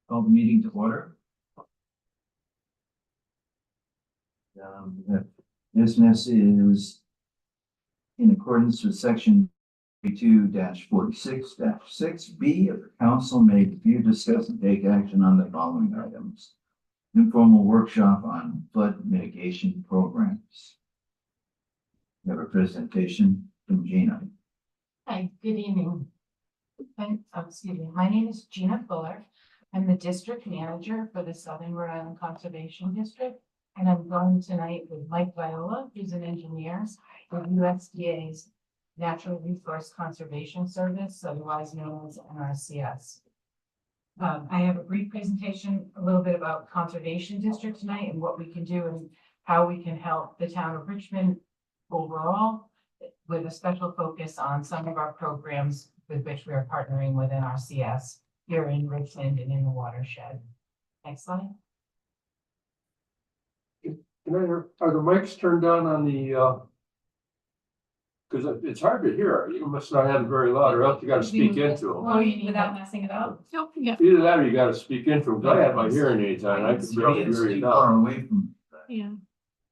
Call the meeting to order. The business is in accordance with section 32-46-6B of the council may review, discuss, and take action on the following items. Informal workshop on flood mitigation programs. We have a presentation from Gina. Hi, good evening. Excuse me. My name is Gina Fuller. I'm the district manager for the Southern Rhode Island Conservation District. And I'm going tonight with Mike Viola, who's an engineer with USDA's Natural Resource Conservation Service, otherwise known as NRCS. I have a brief presentation, a little bit about Conservation District tonight and what we can do and how we can help the town of Richmond overall, with a special focus on some of our programs with which we are partnering with NRCS here in Richmond and in the watershed. Next slide. Are the mics turned on the, because it's hard to hear. You must not have it very loud, or else you gotta speak into them. Oh, you need without messing it up? Nope, yeah, Either that or you gotta speak into them. 'Cause I had my hearing aids on, I could barely It's hear you too far now. away from. yeah,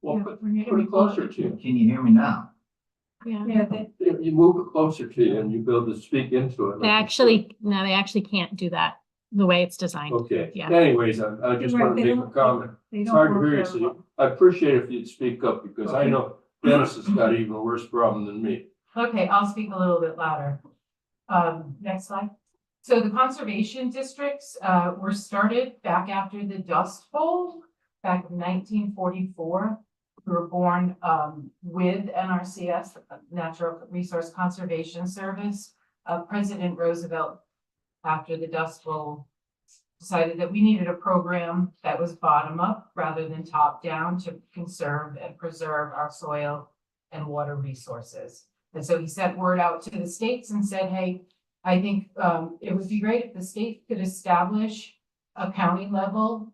Well, yeah, put we're it closer to you. Can you hear me now? yeah. You move it closer to you and you be able to speak into it. They actually can't do that the way it's designed. Okay, Yeah. anyways, I just want to make a comment. It's hard to hear you, so I appreciate if you'd speak up, because I know Dennis has got an even worse problem than me. Okay, I'll speak a little bit louder. Next slide. So the conservation districts were started back after the Dust Bowl, back in 1944. We were born with NRCS, Natural Resource Conservation Service. President Roosevelt, after the Dust Bowl, decided that we needed a program that was bottom up rather than top down to conserve and preserve our soil and water resources. And so he sent word out to the states and said, hey, I think it would be great if the state could establish a county level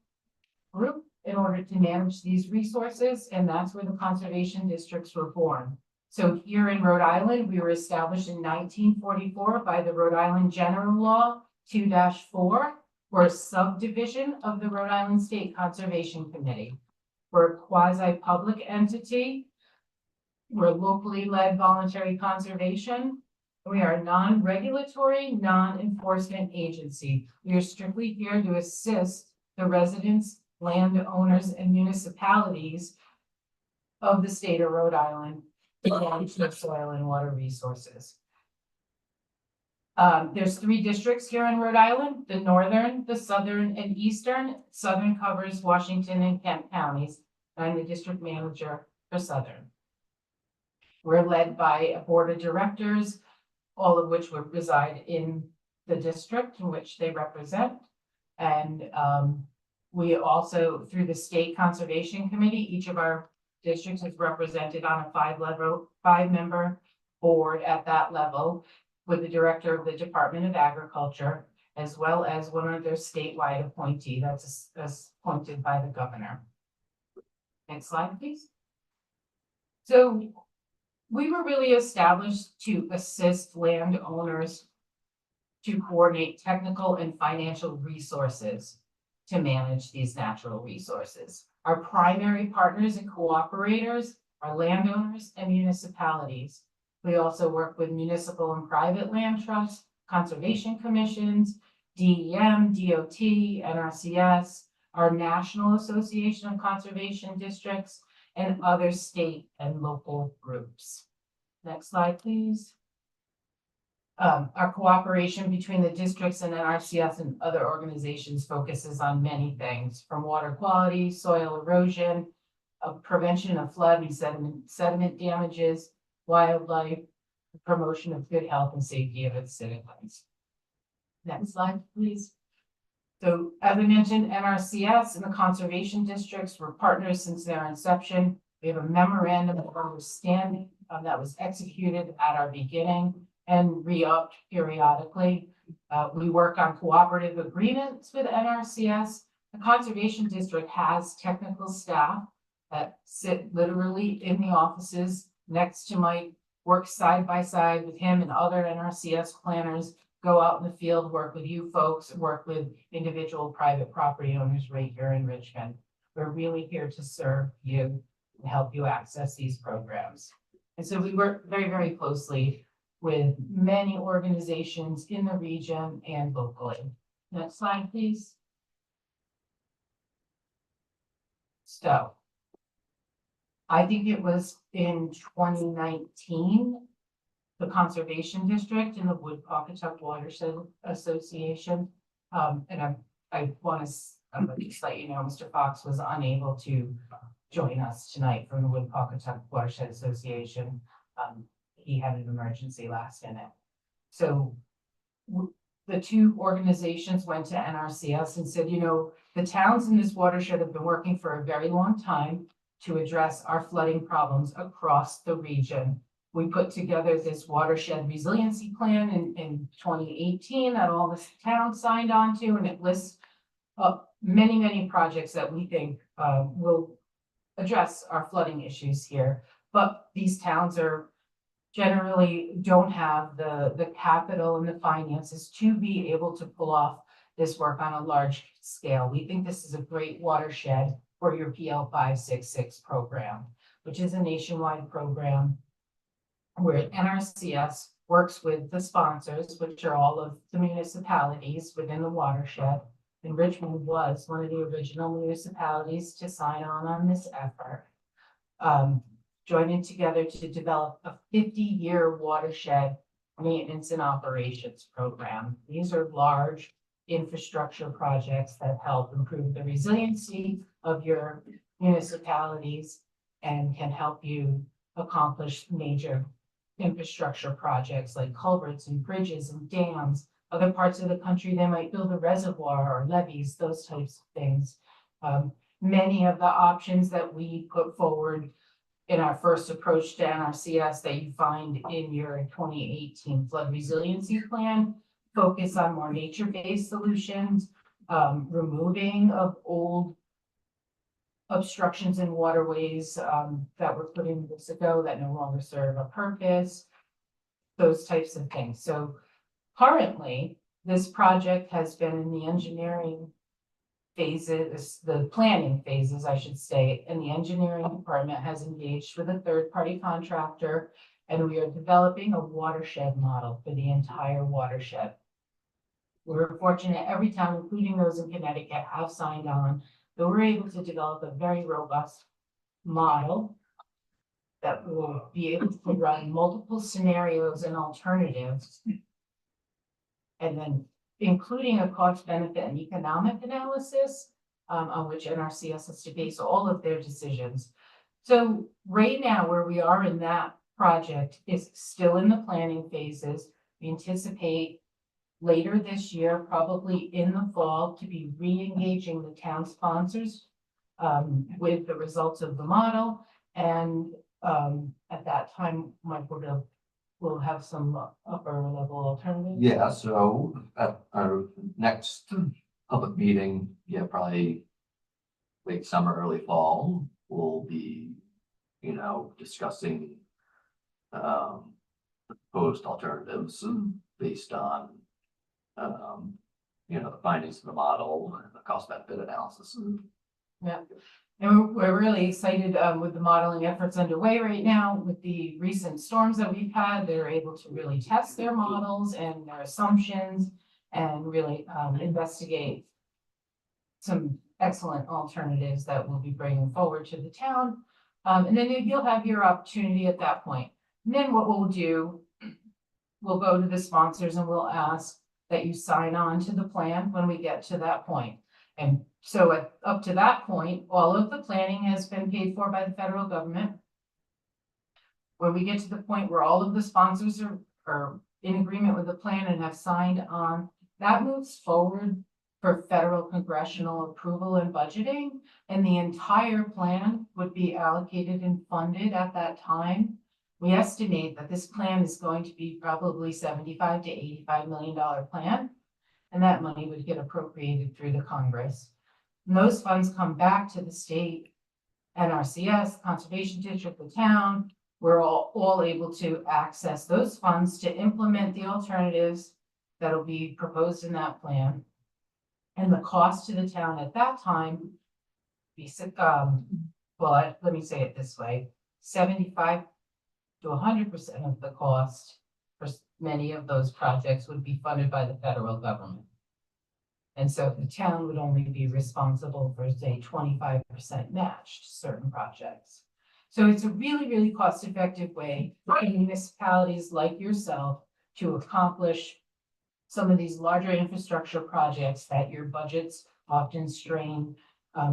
group in order to manage these resources. And that's where the conservation districts were born. So here in Rhode Island, we were established in 1944 by the Rhode Island General Law 2-4. We're a subdivision of the Rhode Island State Conservation Committee. We're a quasi-public entity. We're locally led voluntary conservation. We are a non-regulatory, non-enforcement agency. We are strictly here to assist the residents, landowners, and municipalities of the state of Rhode Island to manage their soil and water resources. There's 3 districts here in Rhode Island: the northern, the southern, and eastern. Southern covers Washington and Kent counties. I'm the district manager for Southern. We're led by a board of directors, all of which would reside in the district in which they represent. And we also, through the State Conservation Committee, each of our districts is represented on a 5-member board at that level, with the director of the Department of Agriculture, as well as one of their statewide appointee that's appointed by the governor. Next slide, please. So we were really established to assist landowners to coordinate technical and financial resources to manage these natural resources. Our primary partners and cooperators are landowners and municipalities. We also work with municipal and private land trusts, conservation commissions, DEM, DOT, NRCS, our National Association of Conservation Districts, and other state and local groups. Next slide, please. Our cooperation between the districts and NRCS and other organizations focuses on many things, from water quality, soil erosion, prevention of flood and sediment damages, wildlife, promotion of good health and safety of its citizens. Next slide, please. So as I mentioned, NRCS and the conservation districts were partners since their inception. We have a memorandum of understanding that was executed at our beginning and re-upped periodically. We work on cooperative agreements with NRCS. The conservation district has technical staff that sit literally in the offices next to Mike, work side by side with him and other NRCS planners go out in the field, work with you folks, work with individual private property owners right here in Richmond. We're really here to serve you and help you access these programs. And so we work very, very closely with many organizations in the region and locally. Next slide, please. So I think it was in 2019, the Conservation District and the Wood Pawcatuck Watershed Association. And I want to just let you know, Mr. Fox was unable to join us tonight from the Wood Pawcatuck Watershed Association. He had an emergency last minute. So the two organizations went to NRCS and said, you know, the towns in this watershed have been working for a very long time to address our flooding problems across the region. We put together this watershed resiliency plan in 2018 that all the towns signed on to, and it lists many, many projects that we think will address our flooding issues here. But these towns generally don't have the capital and the finances to be able to pull off this work on a large scale. We think this is a great watershed for your PL 566 program, which is a nationwide program where NRCS works with the sponsors, which are all of the municipalities within the watershed. And Richmond was one of the original municipalities to sign on this effort. Joining together to develop a 50-year watershed maintenance and operations program. These are large infrastructure projects that help improve the resiliency of your municipalities and can help you accomplish major infrastructure projects like culverts and bridges and dams. Other parts of the country, they might build a reservoir or levees, those types of things. Many of the options that we put forward in our first approach to NRCS that you find in your 2018 flood resiliency plan focus on more nature-based solutions, removing of old obstructions in waterways that were put in years ago that no longer serve a purpose, those types of things. So currently, this project has been in the engineering phases, the planning phases, I should say, and the engineering department has engaged with a third-party contractor, and we are developing a watershed model for the entire watershed. We're fortunate every town, including those in Connecticut, have signed on, so we're able to develop a very robust model that will be able to run multiple scenarios and alternatives, and then including a cost benefit and economic analysis on which NRCS has to base all of their decisions. So right now, where we are in that project is still in the planning phases. We anticipate later this year, probably in the fall, to be re-engaging the town sponsors with the results of the model. And at that time, Mike, we'll have some upper level alternatives. Yeah, so at our next public meeting, probably late summer, early fall, we'll be, discussing proposed alternatives based on, the findings of the model and the cost benefit analysis. Yeah. And we're really excited with the modeling efforts underway right now with the recent storms that we've had. They're able to really test their models and their assumptions and really investigate some excellent alternatives that we'll be bringing forward to the town. And then you'll have your opportunity at that point. And then what we'll do, we'll go to the sponsors and we'll ask that you sign on to the plan when we get to that point. And so up to that point, all of the planning has been paid for by the federal government. When we get to the point where all of the sponsors are in agreement with the plan and have signed on, that moves forward for federal congressional approval and budgeting, and the entire plan would be allocated and funded at that time. We estimate that this plan is going to be probably $75 to $85 million plan. And that money would get appropriated through the Congress. And those funds come back to the state, NRCS, Conservation District, the town. We're all able to access those funds to implement the alternatives that'll be proposed in that plan. And the cost to the town at that time be, let me say it this way, 75 to 100% of the cost for many of those projects would be funded by the federal government. And so the town would only be responsible for, say, 25% matched certain projects. So it's a really, really cost-effective way for municipalities like yourself to accomplish some of these larger infrastructure projects that your budgets often strain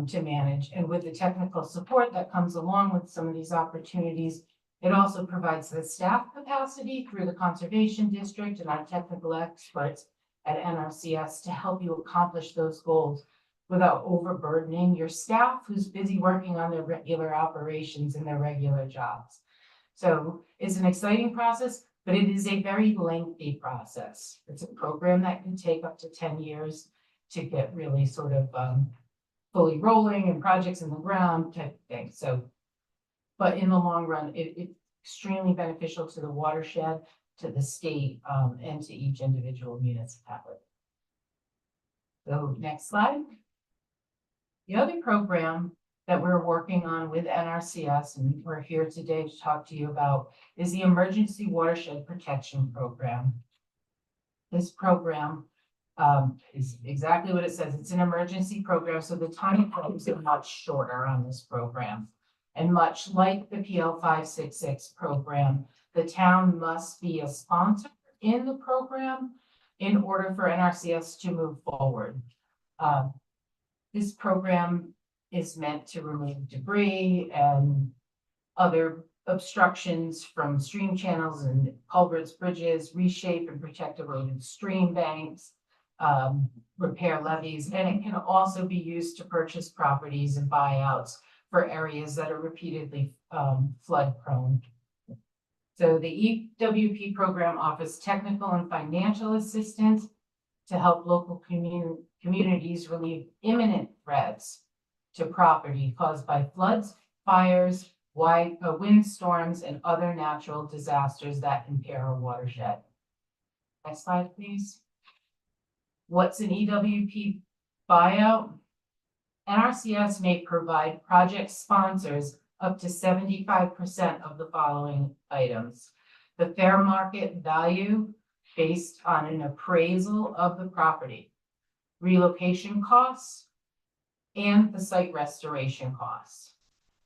to manage. And with the technical support that comes along with some of these opportunities, it also provides the staff capacity through the Conservation District and our technical experts at NRCS to help you accomplish those goals without overburdening your staff who's busy working on their regular operations and their regular jobs. So it's an exciting process, but it is a very lengthy process. It's a program that can take up to 10 years to get really sort of fully rolling and projects in the ground type of thing. So, but in the long run, it's extremely beneficial to the watershed, to the state, and to each individual municipality. So next slide. The other program that we're working on with NRCS, and we're here today to talk to you about, is the Emergency Watershed Protection Program. This program is exactly what it says. It's an emergency program, so the time frames are much shorter on this program. And much like the PL 566 program, the town must be a sponsor in the program in order for NRCS to move forward. This program is meant to remove debris and other obstructions from stream channels and culverts, bridges, reshape and protect eroded stream banks, repair levees, and it can also be used to purchase properties and buyouts for areas that are repeatedly flood prone. So the EWP program offers technical and financial assistance to help local communities relieve imminent threats to property caused by floods, fires, windstorms, and other natural disasters that impair a watershed. Next slide, please. What's an EWP buyout? NRCS may provide project sponsors up to 75% of the following items: the fair market value based on an appraisal of the property, relocation costs, and the site restoration costs.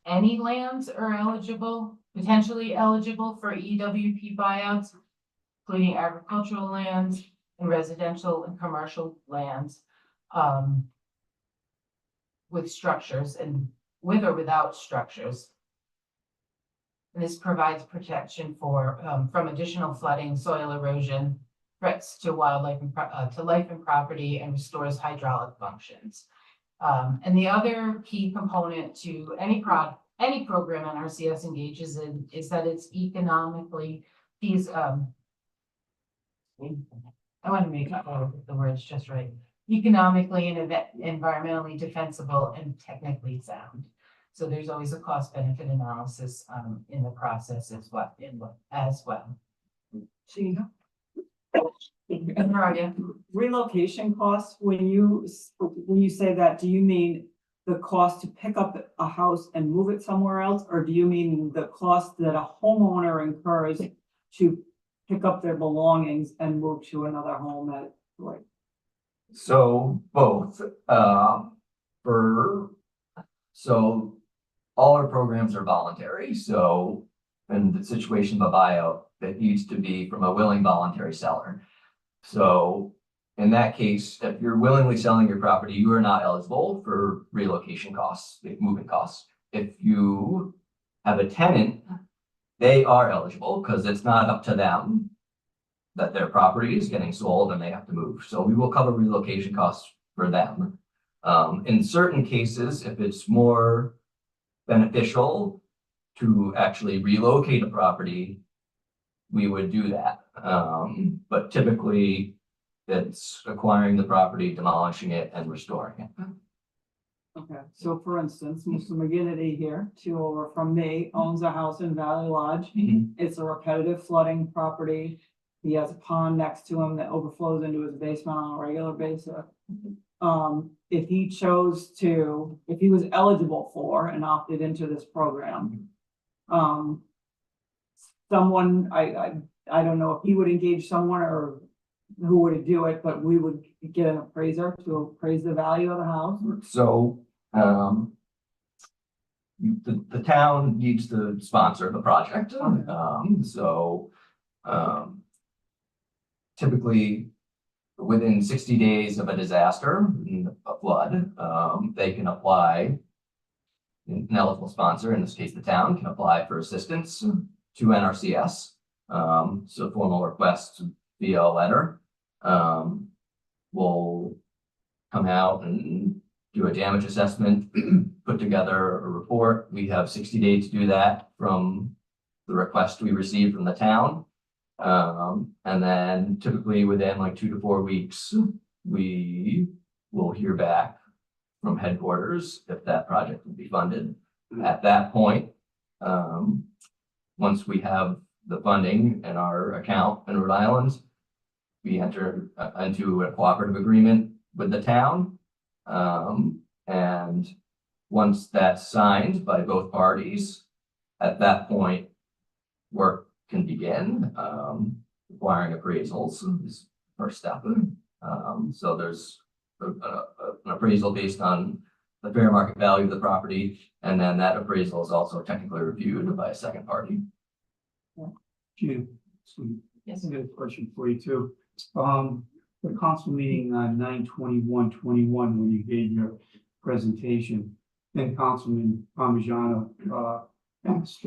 Any lands are potentially eligible for EWP buyouts, including agricultural lands and residential and commercial lands with structures and with or without structures. And this provides protection from additional flooding, soil erosion, threats to wildlife and to life and property, and restores hydraulic functions. And the other key component to any program NRCS engages in is that it's economically feasible. I want to make the words just right. Economically and environmentally defensible and technically sound. So there's always a cost benefit analysis in the process as well. Gina? And where are you? Relocation costs, when you say that, do you mean the cost to pick up a house and move it somewhere else? Or do you mean the cost that a homeowner incurs to pick up their belongings and move to another home at, like? So both, so all our programs are voluntary. So in the situation of a buyout, that needs to be from a willing voluntary seller. So in that case, if you're willingly selling your property, you are not eligible for relocation costs, moving costs. If you have a tenant, they are eligible because it's not up to them that their property is getting sold and they have to move. So we will cover relocation costs for them. In certain cases, if it's more beneficial to actually relocate a property, we would do that. But typically it's acquiring the property, demolishing it, and restoring it. Okay, so for instance, Mr. McGinnity here, 2 over from me, owns a house in Valley Lodge. Mhm. It's a repetitive flooding property. he has a pond next to him that overflows into his basement on a regular basis. If he chose to, if he was eligible for and opted into this program, someone, I don't know if he would engage someone or who would do it, but we would get an appraiser to appraise the value of the house. So, the town needs to sponsor the project. Typically, within 60 days of a disaster, a flood, they can apply. An eligible sponsor, in this case, the town, can apply for assistance to NRCS. So formal requests via a letter, will come out and do a damage assessment, put together a report. We have 60 days to do that from the request we received from the town. And then typically within like 2 to 4 weeks, we will hear back from headquarters if that project will be funded. At that point, once we have the funding in our account in Rhode Island, we enter into a cooperative agreement with the town. And once that's signed by both parties, at that point, work can begin. Requiring appraisals is the first step. So there's an appraisal based on the fair market value of the property, and then that appraisal is also technically reviewed by a second party. Jim, Yes. I got a question for you too. The council meeting on 9/21/21, when you gave your presentation, then Councilman Parmigiano, asked,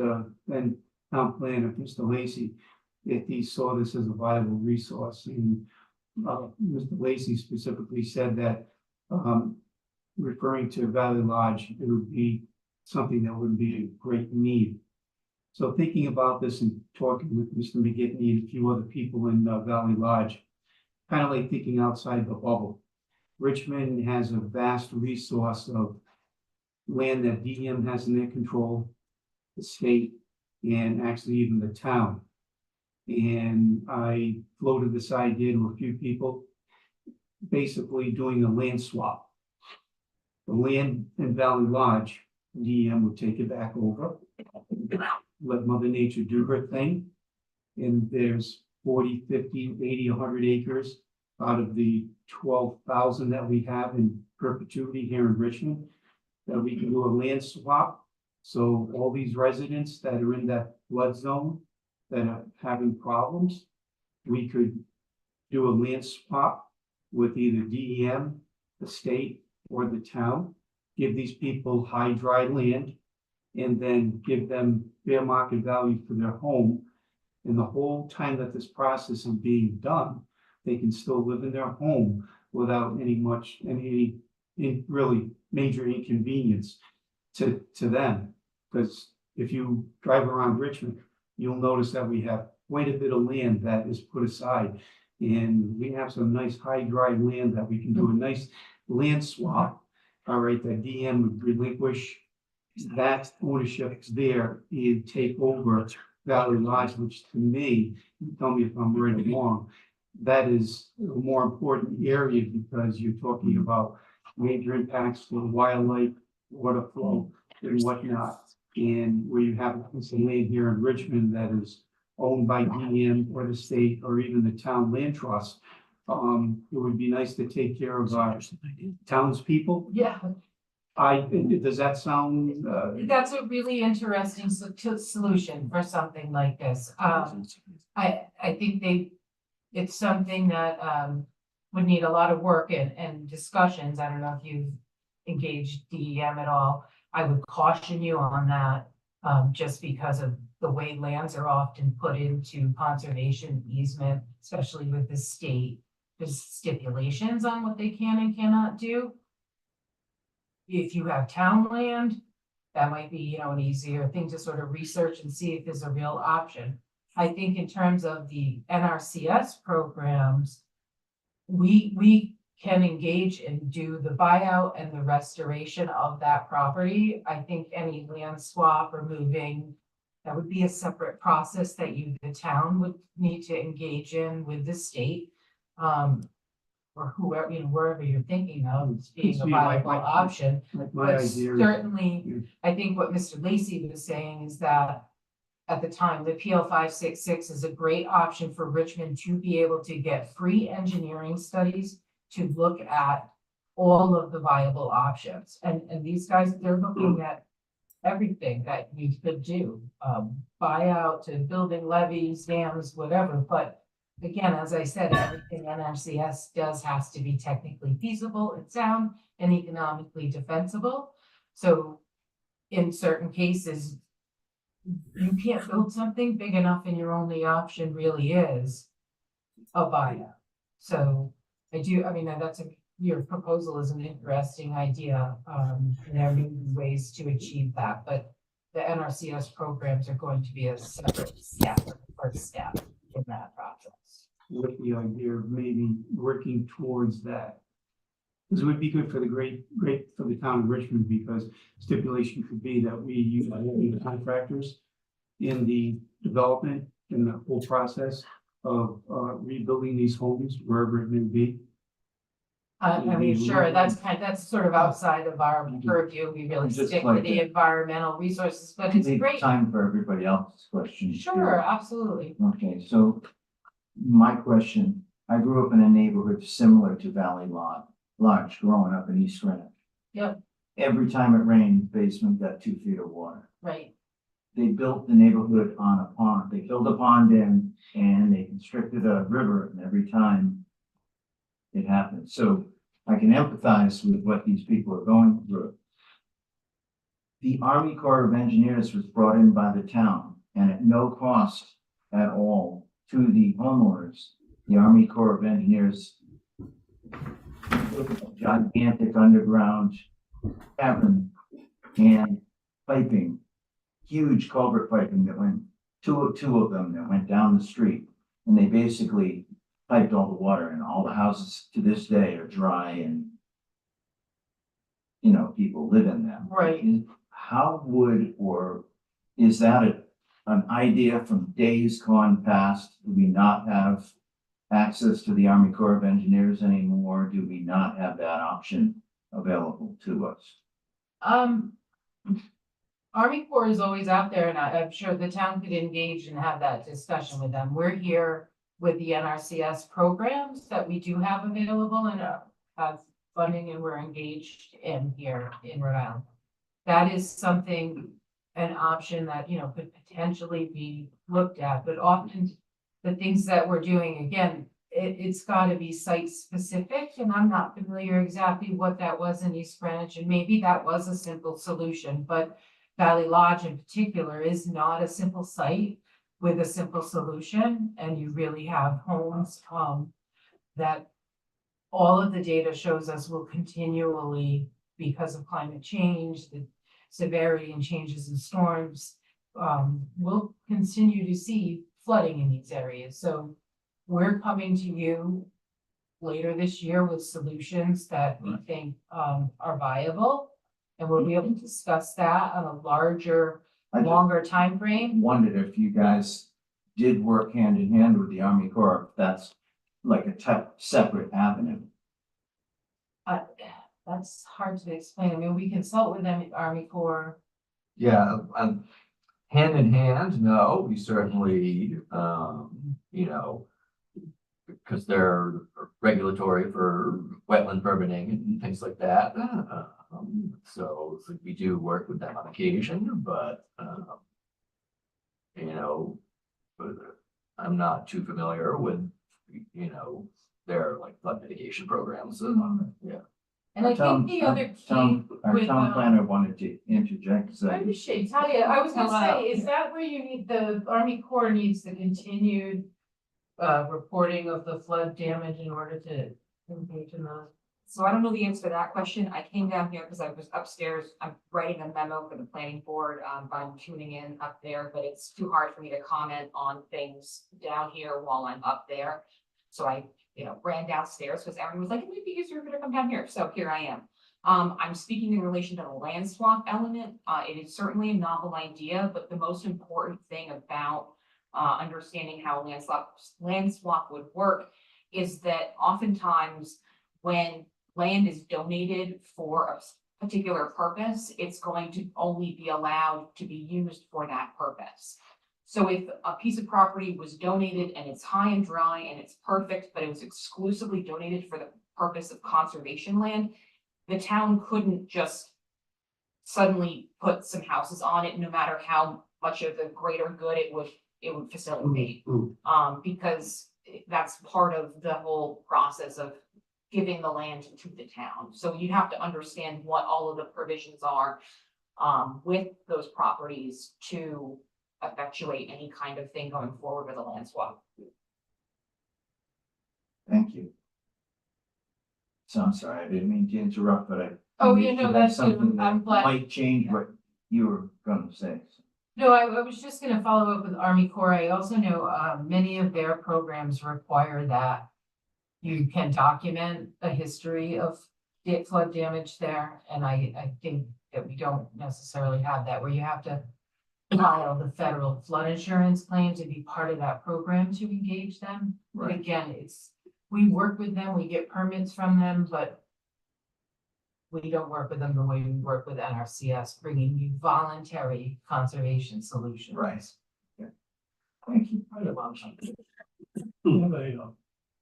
then town planner, Mr. Lacy, if he saw this as a viable resource. And Mr. Lacy specifically said that, referring to Valley Lodge, it would be something that would be a great need. So thinking about this and talking with Mr. McGivney and a few other people in Valley Lodge, kind of like thinking outside the bubble. Richmond has a vast resource of land that DEM has in their control, the state, and actually even the town. And I floated this idea to a few people, basically doing a land swap. The land in Valley Lodge, DEM would take it back over, let Mother Nature do her thing. And there's 40, 50, 80, 100 acres out of the 12,000 that we have in perpetuity here in Richmond, that we can do a land swap. So all these residents that are in that flood zone that are having problems, we could do a land swap with either DEM, the state, or the town, give these people high dry land, and then give them fair market value for their home. And the whole time that this process is being done, they can still live in their home without any really major inconvenience to them. Because if you drive around Richmond, you'll notice that we have quite a bit of land that is put aside. And we have some nice high dry land that we can do a nice land swap. All right, that DEM would relinquish that ownership there and take over Valley Lodge, which to me, tell me if I'm right or wrong, that is a more important area because you're talking about major impacts for wildlife, water flow, and whatnot. And where you have a piece of land here in Richmond that is owned by DEM or the state or even the town land trust, it would be nice to take care of our townspeople. Yeah, Does that sound, that's a really interesting solution for something like this. I think it's something that would need a lot of work and discussions. I don't know if you've engaged DEM at all. I would caution you on that, just because of the way lands are often put into conservation easement, especially with the state. There's stipulations on what they can and cannot do. If you have town land, that might be, an easier thing to sort of research and see if there's a real option. I think in terms of the NRCS programs, we can engage and do the buyout and the restoration of that property. I think any land swap or moving That would be a separate process that you, the town would need to engage in with the state. Or whoever, wherever you're thinking of as being Could a be like viable my- option. Like my But idea. certainly, Yeah. I think what Mr. Lacy was saying is that at the time, the PL 566 is a great option for Richmond to be able to get free engineering studies to look at all of the viable options. And these guys, they're looking at everything that you could do, buyout to building levees, dams, whatever. But again, as I said, everything NRCS does has to be technically feasible and sound and economically defensible. So in certain cases, you can't build something big enough and your only option really is a buyout. So your proposal is an interesting idea. And there may be ways to achieve that, but the NRCS programs are going to be a separate step, first step in that process. With the idea of maybe working towards that. Because it would be good for the great for the town of Richmond, because stipulation could be that we use the contractors in the development, in the whole process of rebuilding these homes, wherever it may be. Sure, that's sort of outside of our purview. We really Just stick like with the that. environmental resources, but it's Leave great. time for everybody else's questions. too. Sure, absolutely. Okay, so my question, I grew up in a neighborhood similar to Valley Lodge, growing up in East Greenwich. Yep, Every time it rained, basement got 2 feet of water. right. They built the neighborhood on a pond. They filled a pond in and they constricted a river, and every time it happened. So I can empathize with what these people are going through. The Army Corps of Engineers was brought in by the town, and at no cost at all to the homeowners, the Army Corps of Engineers built a gigantic underground cavern and piping, huge culvert piping that went, two of them that went down the street. And they basically piped all the water, and all the houses to this day are dry, and people live in them. Right. How would, or is that an idea from days gone past? Do we not have access to the Army Corps of Engineers anymore? Do we not have that option available to us? Army Corps is always out there, and I'm sure the town could engage and have that discussion with them. We're here with the NRCS programs that we do have available and have funding, and we're engaged in here in Rhode Island. That is something, an option that, could potentially be looked at, but often the things that we're doing, again, it's gotta be site specific, and I'm not familiar exactly what that was in East Greenwich, and maybe that was a simple solution, but Valley Lodge in particular is not a simple site with a simple solution, and you really have homes, that all of the data shows us will continually, because of climate change, the severity and changes in storms, we'll continue to see flooding in these areas. So we're coming to you later this year with solutions that we think are viable. And we'll be able to discuss that on a larger, I just longer time frame. wondered if you guys did work hand in hand with the Army Corps, if that's like a separate avenue. That's hard to explain. I mean, we consult with them, Army Corps. Yeah, hand in hand, no, we certainly, because they're regulatory for wetland permitting and things like that. So we do work with them on occasion, but, I'm not too familiar with, their like flood mitigation programs. Yeah. And I think the other key Our with, town planner wanted to interject, so. I appreciate, Talia, I was gonna say, is that where you need, the Army Corps needs the continued reporting of the flood damage in order to engage in those? So I don't know the answer to that question. I came down here because I was upstairs. I'm writing a memo for the planning board. I'm tuning in up there, but it's too hard for me to comment on things down here while I'm up there. So I, ran downstairs because Erin was like, it might be easier for you to come down here. So here I am. I'm speaking in relation to the land swap element. It is certainly a novel idea, but the most important thing about understanding how land swap would work is that oftentimes when land is donated for a particular purpose, it's going to only be allowed to be used for that purpose. So if a piece of property was donated and it's high and dry and it's perfect, but it was exclusively donated for the purpose of conservation land, the town couldn't just suddenly put some houses on it, no matter how much of the greater good it would facilitate. Because that's part of the whole process of giving the land to the town. So you have to understand what all of the provisions are with those properties to effectuate any kind of thing going forward with a land swap. Thank you. So I'm sorry, I didn't mean to interrupt, but I. Oh, you you know, have that's good. something that I'm glad. Might change what you were gonna say. No, I was just gonna follow up with Army Corps. I also know, many of their programs require that you can document a history of flood damage there, and I think that we don't necessarily have that, where you have to file the federal flood insurance claim to be part of that program to engage them. But Right. again, we work with them, we get permits from them, but we don't work with them the way we work with NRCS, bringing you voluntary conservation solutions. Right. Yeah. Thank you.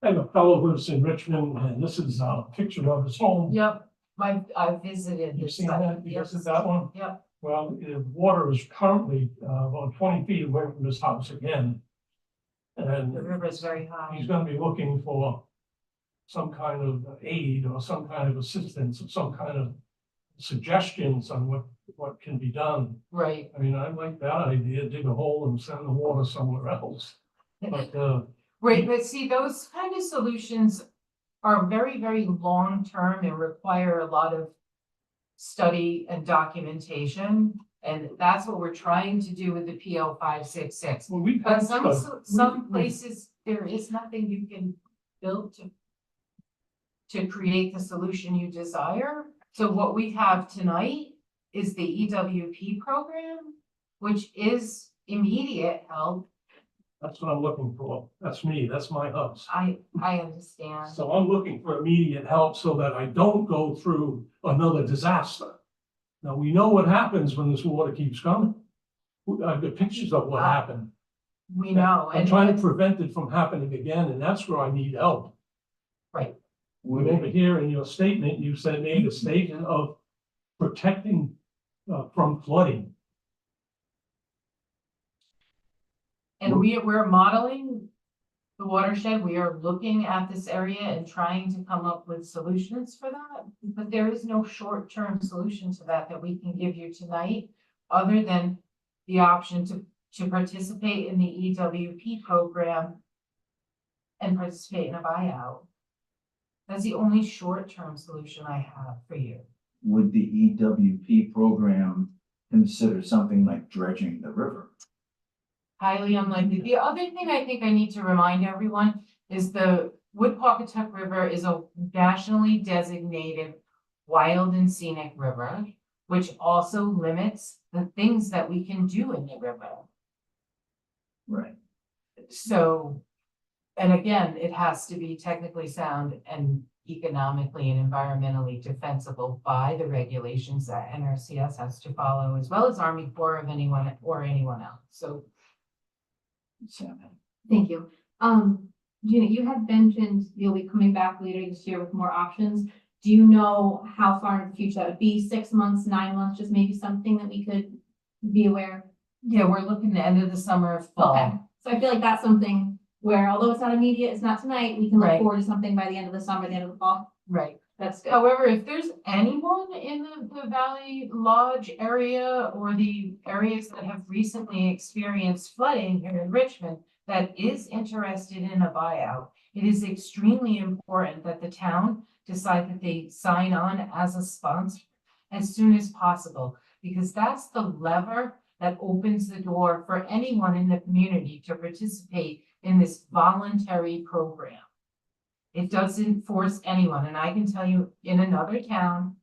I have a fellow who lives in Richmond, and this is a picture of his home. Yep, I visited You've this seen site. that? You Yes. visited that one? Yep, Well, the water is currently about 20 feet away from his house again. And the river is very high. he's gonna be looking for some kind of aid or some kind of assistance or some kind of suggestions on what can be done. Right, I mean, I like that idea, dig a hole and send the water somewhere else. But, right, but see, those kind of solutions are very, very long-term and require a lot of study and documentation. And that's what we're trying to do with the PL 566. well, we've But had some places, there is nothing you can build to create the solution you desire. So what we have tonight is the EWP program, which is immediate help. That's what I'm looking for. That's me. That's my house. I understand. So I'm looking for immediate help so that I don't go through another disaster. Now, we know what happens when this water keeps coming. I've got pictures of what happened. We know, I'm and trying to prevent it from happening again, and that's where I need help. right, Would Over it, here in your statement, you said made a statement of protecting from flooding. and we're modeling the watershed. We are looking at this area and trying to come up with solutions for that. But there is no short-term solution to that we can give you tonight, other than the option to participate in the EWP program and participate in a buyout. That's the only short-term solution I have for you. would the EWP program consider something like dredging the river? Highly unlikely. The other thing I think I need to remind everyone is the Wood-Pawcatuck River is a nationally designated wild and scenic river, which also limits the things that we can do in the river. Right. So, and again, it has to be technically sound and economically and environmentally defensible by the regulations that NRCS has to follow, as well as Army Corps of anyone else. So Sam, Thank you. Gina, you had mentioned you'll be coming back later this year with more options. Do you know how far in the future that would be? 6 months, 9 months, just maybe something that we could be aware? yeah, we're looking the end of the summer, fall. Okay, so I feel like that's something where, although it's not immediate, it's not tonight, we can look Right. forward to something by the end of the summer, the end of the fall. Right. That's good. However, if there's anyone in the Valley Lodge area or the areas that have recently experienced flooding here in Richmond that is interested in a buyout, it is extremely important that the town decide that they sign on as a sponsor as soon as possible, because that's the lever that opens the door for anyone in the community to participate in this voluntary program. It doesn't force anyone, and I can tell you in another town,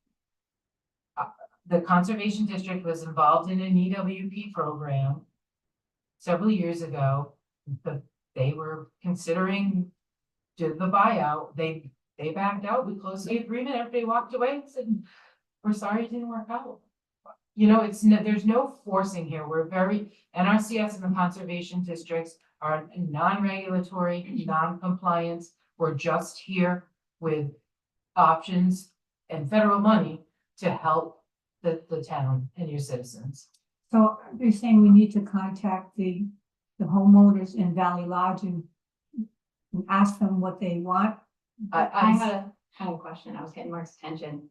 the Conservation District was involved in an EWP program several years ago. They were considering did the buyout. They backed out. We closed the agreement. Everybody walked away and said, we're sorry it didn't work out. You know, there's no forcing here. We're NRCS and the conservation districts are non-regulatory, non-compliant. We're just here with options and federal money to help the town and your citizens. So you're saying we need to contact the homeowners in Valley Lodge and ask them what they want? I had a question. I was getting Mark's attention.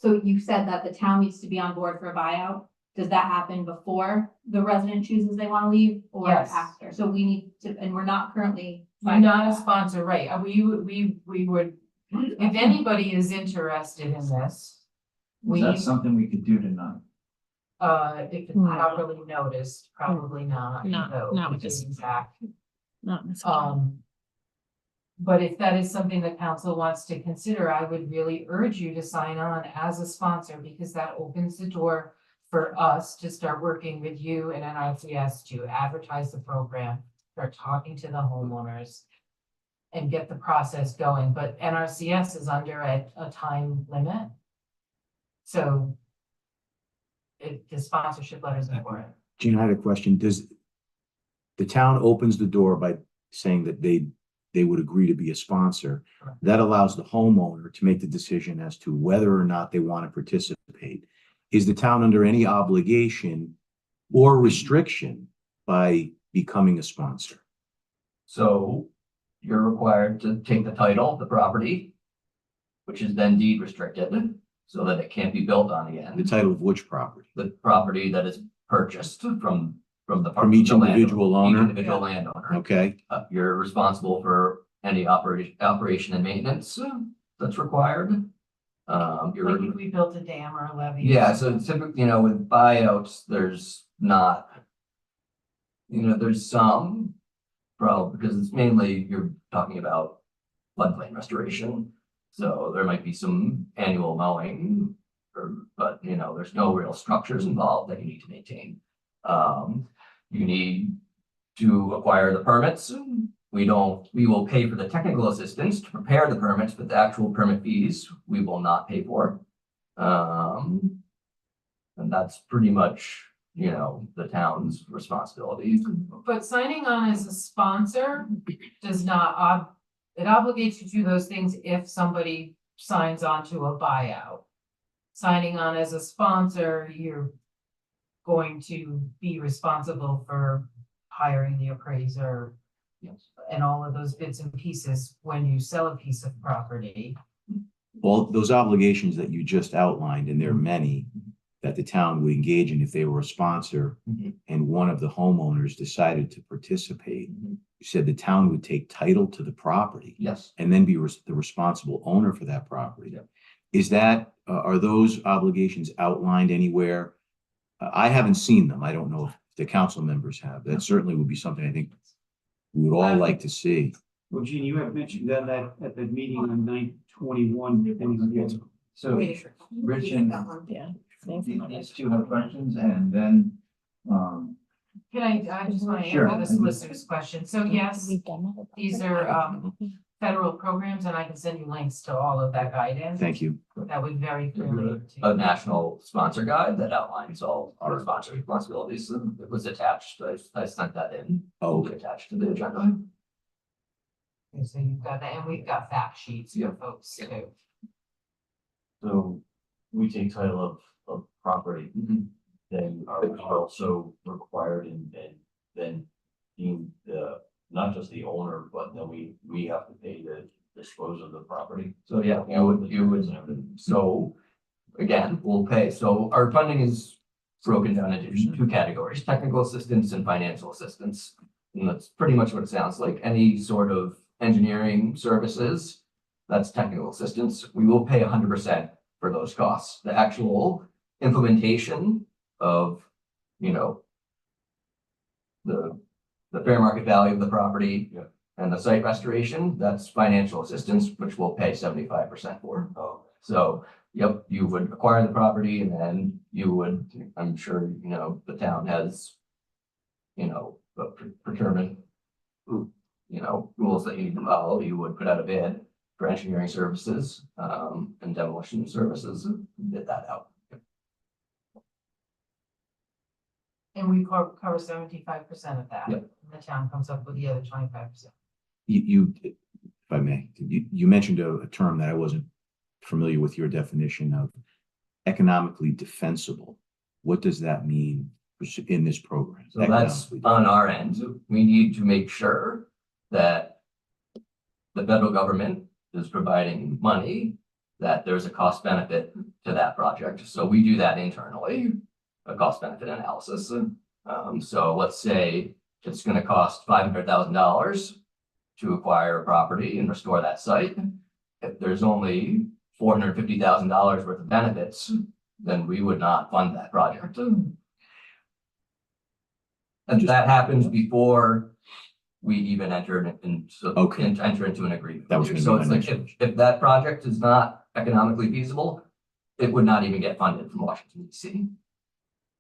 So you said that the town needs to be on board for a buyout. Does that happen before the resident chooses they want to leave or Yes. after? So we need to, and we're not currently. We're not a sponsor, right? We would, if anybody is interested in this, Is that something we could do tonight? if it's properly noticed, probably not. No, though, not to with be this. exact. Not necessarily. But if that is something the council wants to consider, I would really urge you to sign on as a sponsor because that opens the door for us to start working with you and NRCS to advertise the program, start talking to the homeowners and get the process going. But NRCS is under a time limit. So the sponsorship letter is important. Gina, I had a question. Does the town opens the door by saying that they would agree to be a sponsor? Correct. That allows the homeowner to make the decision as to whether or not they want to participate. Is the town under any obligation or restriction by becoming a sponsor? So you're required to take the title of the property, which is then deed restricted, so that it can't be built on The again. title of which property? The property that is purchased from the. From each the landowner, individual owner? Each individual landowner. Okay, You're responsible for any operation and maintenance that's required. You're. Like if we built a dam or a levee. Yeah, so typically, with buyouts, there's not. There's some problem because it's mainly you're talking about floodplain restoration. So there might be some annual mowing, but there's no real structures involved that you need to maintain. You need to acquire the permits. We will pay for the technical assistance to prepare the permits, but the actual permit fees, we will not pay for. And that's pretty much, the town's responsibility. But signing on as a sponsor does not, it obligates you to do those things if somebody signs on to a buyout. Signing on as a sponsor, you're going to be responsible for hiring the appraiser. Yes. And all of those bits and pieces when you sell a piece of property. well, those obligations that you just outlined, and there are many that the town would engage in if they were a sponsor Mhm. and one of the homeowners decided to participate. Mhm. You said the town would take title to the property Yes. and then be the responsible owner for that property. Yep. Is that, are those obligations outlined anywhere? I haven't seen them. I don't know if the council members have. That certainly would be something I think we would all like to see. Well, Gene, you have mentioned that at the meeting on 9/21. So Rich and Yeah. these two have questions and then, Can I just want to Sure. answer the solicitor's question. So yes, We've done that. these are federal programs and I can send you links to all of that guidance. Thank you. That would very clearly. A national sponsor guide that outlines all our sponsor responsibilities. It was attached. I sent that in. Oh, Attached to the agenda. Okay, so you've got that, and we've got fact sheets for folks too. So we take title of property, then are we also required and then being not just the owner, but then we have to pay to dispose of the property? So yeah, so again, we'll pay. So our funding is broken down into two categories, technical assistance and financial assistance. And that's pretty much what it sounds like. Any sort of engineering services, that's technical assistance. We will pay 100% for those costs. The actual implementation of, the fair market value of the property and the site restoration, that's financial assistance, which we'll pay 75% for. Oh, So, yep, you would acquire the property and then you would, I'm sure, the town has, the procurement, rules that you need to follow. You would put out a bid for engineering services, and demolition services, and bid that out. And we cover 75% of that. Yep. And the town comes up with the other 25%. If I may, you mentioned a term that I wasn't familiar with your definition of economically defensible. What does that mean in this program? So that's on our end. We need to make sure that the federal government is providing money, that there's a cost benefit to that project. So we do that internally, a cost benefit analysis. So let's say it's going to cost $500,000 to acquire a property and restore that site. If there's only $450,000 worth of benefits, then we would not fund that project. And that happens before we even enter enter into an agreement. That was gonna So be it's my like, next if that project is not economically feasible, it would not even get funded from Washington DC.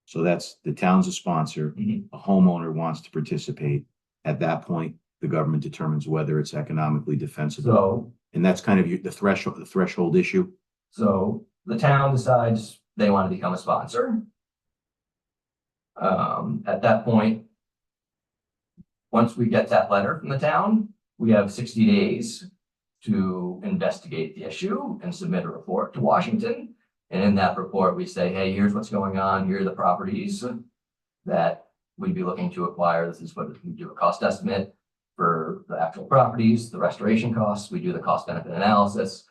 So that's the town's a sponsor, Mhm. a homeowner wants to participate. At that point, the government determines whether it's economically defensible. So, And that's kind of the threshold issue. so the town decides they want to become a sponsor. At that point, once we get that letter from the town, we have 60 days to investigate the issue and submit a report to Washington. And in that report, we say, hey, here's what's going on. Here are the properties that we'd be looking to acquire. This is what we do, a cost estimate for the actual properties, the restoration costs. We do the cost benefit analysis.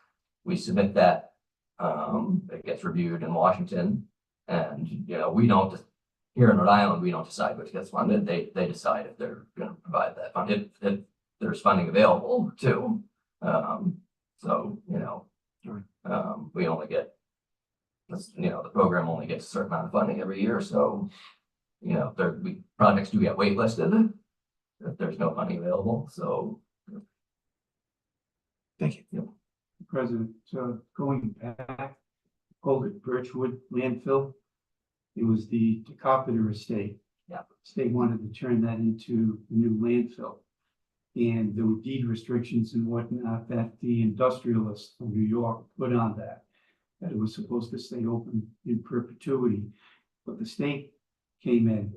We submit that. It gets reviewed in Washington. And, we don't, here in Rhode Island, we don't decide what gets funded. They decide if they're going to provide that fund, if there's funding available too. So, we only get, the program only gets a certain amount of funding every year. So, projects do get waitlisted if there's no funding available. So, Thank you. President, going back, called it Birchwood landfill. It was the Carpenter estate. Yeah. State wanted to turn that into a new landfill. And there were deed restrictions and whatnot that the industrialists from New York put on that it was supposed to stay open in perpetuity. But the state came in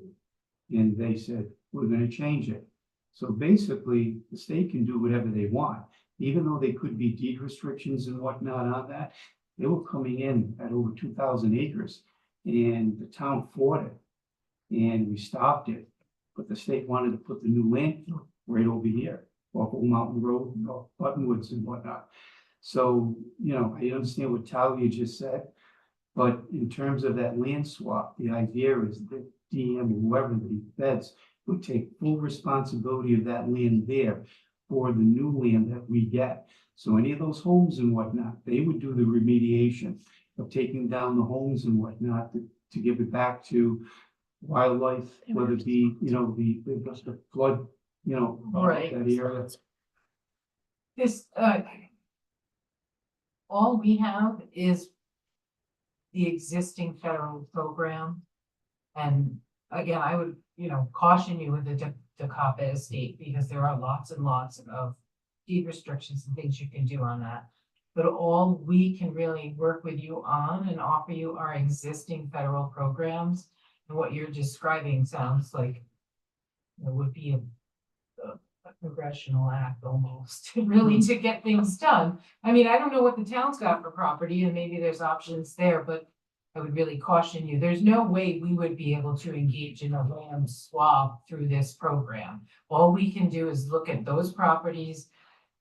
and they said, we're going to change it. So basically, the state can do whatever they want, even though they could be deed restrictions and whatnot on that. They were coming in at over 2,000 acres and the town fought it and we stopped it. But the state wanted to put the new landfill right over here, off Old Mountain Road, and off Buttonwoods and whatnot. So, I understand what Talia just said, but in terms of that land swap, the idea is that DM or whoever the feds would take full responsibility of that land there for the new land that we get. So any of those homes and whatnot, they would do the remediation of taking down the homes and whatnot to give it back to wildlife, whether it be, the flood, Right. that area. This, all we have is the existing federal program. And again, I would, caution you with the DeCapa estate because there are lots and lots of deed restrictions and things you can do on that. But all we can really work with you on and offer you are existing federal programs. And what you're describing sounds like it would be a congressional act almost, really, to get things done. I mean, I don't know what the town's got for property and maybe there's options there, but I would really caution you, there's no way we would be able to engage in a land swap through this program. All we can do is look at those properties.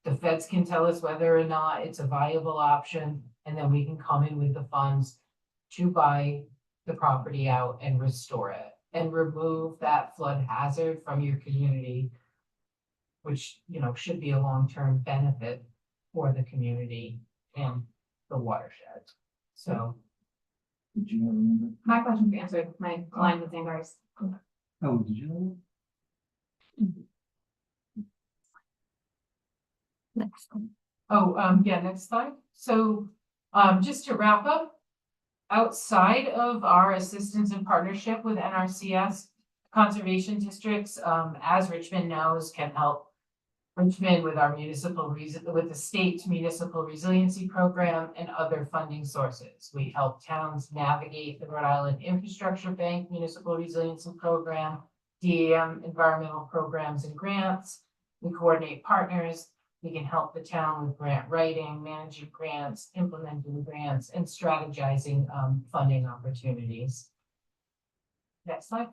The feds can tell us whether or not it's a viable option, and then we can come in with the funds to buy the property out and restore it and remove that flood hazard from your community, which, should be a long-term benefit for the community and the watershed. So. Did you have another? My question's answered, my line was inverse. Oh, did you know? Next one. Oh, yeah, next slide. So Just to wrap up, outside of our assistance and partnership with NRCS, conservation districts, as Richmond knows, can help Richmond with our with the state's municipal resiliency program and other funding sources. We help towns navigate the Rhode Island Infrastructure Bank Municipal Resiliency Program, DAM environmental programs and grants. We coordinate partners. We can help the town with grant writing, managing grants, implementing grants, and strategizing funding opportunities. Next slide.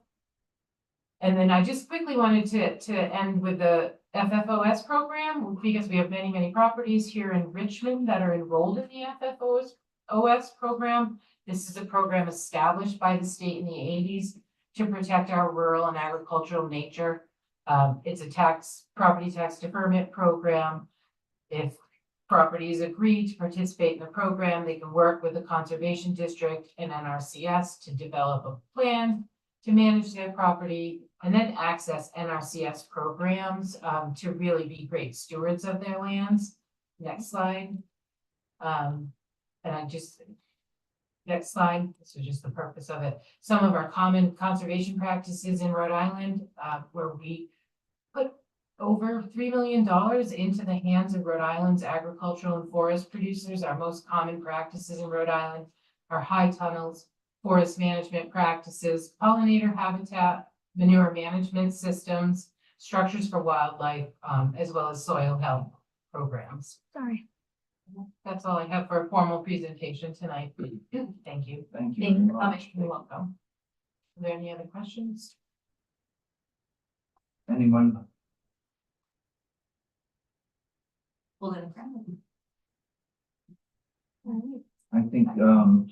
And then I just quickly wanted to end with the FFOS program, because we have many, many properties here in Richmond that are enrolled in the FFOS program. This is a program established by the state in the 80s to protect our rural and agricultural nature. It's a property tax deferment program. If properties agree to participate in the program, they can work with the conservation district and NRCS to develop a plan to manage their property and then access NRCS programs to really be great stewards of their lands. Next slide. Next slide. This is just the purpose of it. Some of our common conservation practices in Rhode Island, where we put over $3 million into the hands of Rhode Island's agricultural and forest producers. Our most common practices in Rhode Island are high tunnels, forest management practices, pollinator habitat, manure management systems, structures for wildlife, as well as soil health programs. Sorry. That's all I have for a formal presentation thank you. Thank you Thank very you. much. You're welcome. Are there any other questions? Anyone? Well, then, friend. I think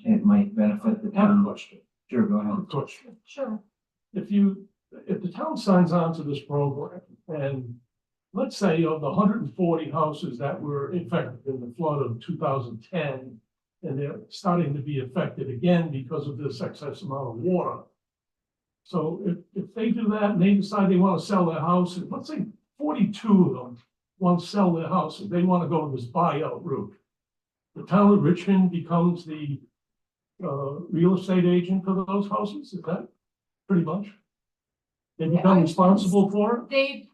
it might benefit the I have a town. question. Sure, go I have a ahead. question. Sure. If the town signs on to this program, and let's say of the 140 houses that were affected in the flood of 2010, and they're starting to be affected again because of this excess amount of water. So if they do that and they decide they want to sell their house, and let's say 42 of them want to sell their house, and they want to go this buyout route, the town of Richmond becomes the real estate agent for those houses, is that pretty much? They become responsible for it?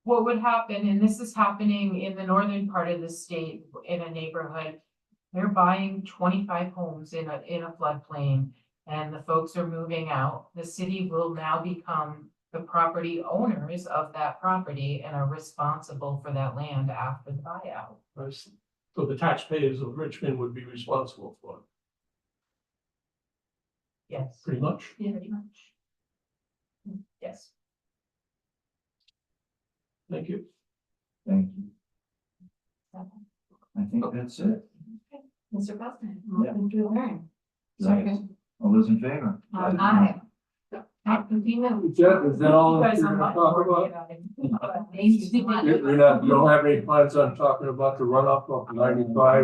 What would happen, and this is happening in the northern part of the state, in a neighborhood, they're buying 25 homes in a floodplain, and the folks are moving out. The city will now become the property owners of that property and are responsible for that land after the buyout. Right. So the taxpayers of Richmond would be responsible for it, Yes, pretty much. Yeah, pretty much. yes. Thank you. Thank you. I think that's it. Mr. President, Yeah. motion to adjourn. Right. All those in favor? Aye. Thank Is that all You you're guys are gonna much talk more about? about it. you so much. You don't have any plans on talking about the runoff of 95